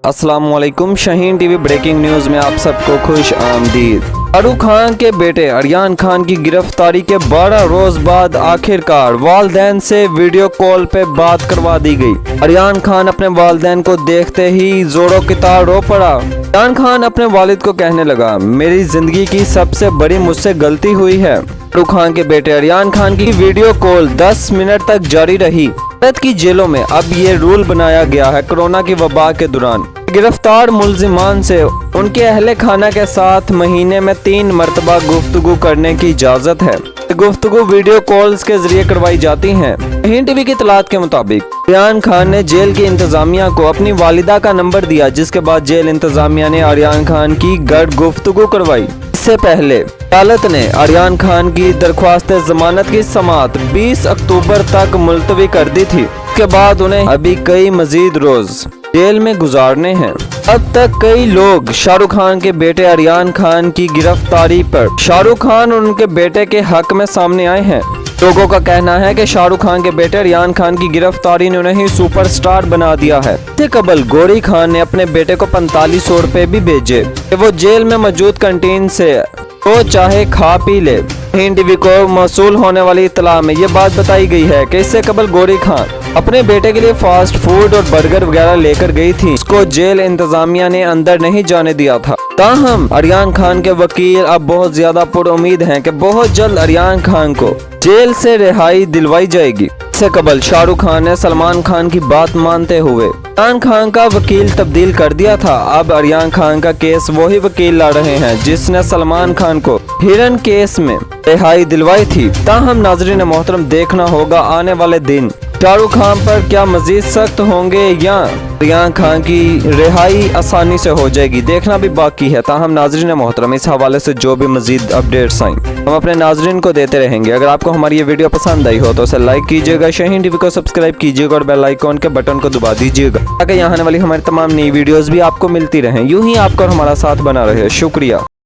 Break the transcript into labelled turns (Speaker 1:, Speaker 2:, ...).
Speaker 1: अस्सलामुअलैकुम। Shaheen TV breaking news में आप सबको खुश आमदीद। शाहरुख खान के बेटे आर्यन खान की गिरफ्तारी के 12 रोज बाद आखिरकार वालिदैन से वीडियो कॉल पे बात करवा दी गई। आर्यन खान अपने वालिदैन को देखते ही जोरों की तार रो पड़ा। आर्यन खान अपने वालिद को कहने लगा, मेरी जिंदगी की सबसे बड़ी मुझसे गलती हुई है। शाहरुख खान के बेटे आर्यन खान की वीडियो कॉल 10 मिनट तक जारी रही। भारत की जेलों में अब ये रूल बनाया गया है कोरोना की वबा के दौरान गिरफ्तार मुल्जिमान से उनके अहले खाना के साथ महीने में 3 मरतबा गुफ्तगू करने की इजाज़त है। गुफ्तगू वीडियो कॉल्स के जरिए करवाई जाती हैं। शाहीन टीवी की इत्तलात के मुताबिक आर्यन खान ने जेल की इंतजामिया को अपनी वालिदा का नंबर दिया, जिसके बाद जेल इंतजामिया ने आर्यन खान की घर गुफ्तगू करवाई। इससे पहले अदालत ने आर्यन खान की दरख्वास्त जमानत की समाअत 20 अक्टूबर तक मुलतवी कर दी थी। इसके बाद उन्हें अभी कई मजीद रोज जेल में गुजारने हैं। अब तक कई लोग शाहरुख खान के बेटे आर्यन खान की गिरफ्तारी पर शाहरुख खान और उनके बेटे के हक में सामने आए हैं। लोगों का कहना है कि शाहरुख खान के बेटे आर्यन खान की गिरफ्तारी ने उन्हें सुपरस्टार बना दिया है। इससे कबल गौरी खान ने अपने बेटे को 4500 रुपए भी भेजे कि वो जेल में मौजूद कैंटीन से तो चाहे खा पी ले। शाहीन टीवी को मौसूल होने वाली इत्तला में ये बात बताई गई है कि इससे कबल गौरी खान अपने बेटे के लिए फास्ट फूड और बर्गर वगैरह लेकर गई थी। उसको जेल इंतजामिया ने अंदर नहीं जाने दिया था। ताहम आर्यन खान के वकील अब बहुत ज्यादा पुरुम्मीद हैं कि बहुत जल्द आर्यन खान को जेल से रिहाई दिलवाई जाएगी। इससे कबल शाहरुख खान ने सलमान खान की बात मानते हुए आर्यन खान का वकील तब्दील कर दिया था। अब आर्यन खान का केस वही वकील लड़ रहे हैं जिसने सलमान खान को हिरन केस में रिहाई दिलवाई थी। ताहम नाजरीन मोहतरम, देखना होगा आने वाले दिन शाहरुख खान पर क्या मजीद सख्त होंगे या आर्यन खान की रिहाई आसानी से हो जाएगी, देखना भी बाकी है। ताहम नाजरीन मोहतरम, इस हवाले से जो भी मजीद अपडेट्स आएं हम अपने नाजरीन को देते रहेंगे। अगर आपको हमारी ये वीडियो पसंद आई हो तो उसे लाइक कीजिएगा, शाहीन टीवी को सब्सक्राइब कीजिएगा और बेल आइकॉन के बटन को दबा दीजिएगा ताकि यहाँ आने वाली हमारी तमाम नई वीडियोस भी आपको मिलती रहें। यूं ही आपका और हमारा साथ बना रहे। शुक्रिया।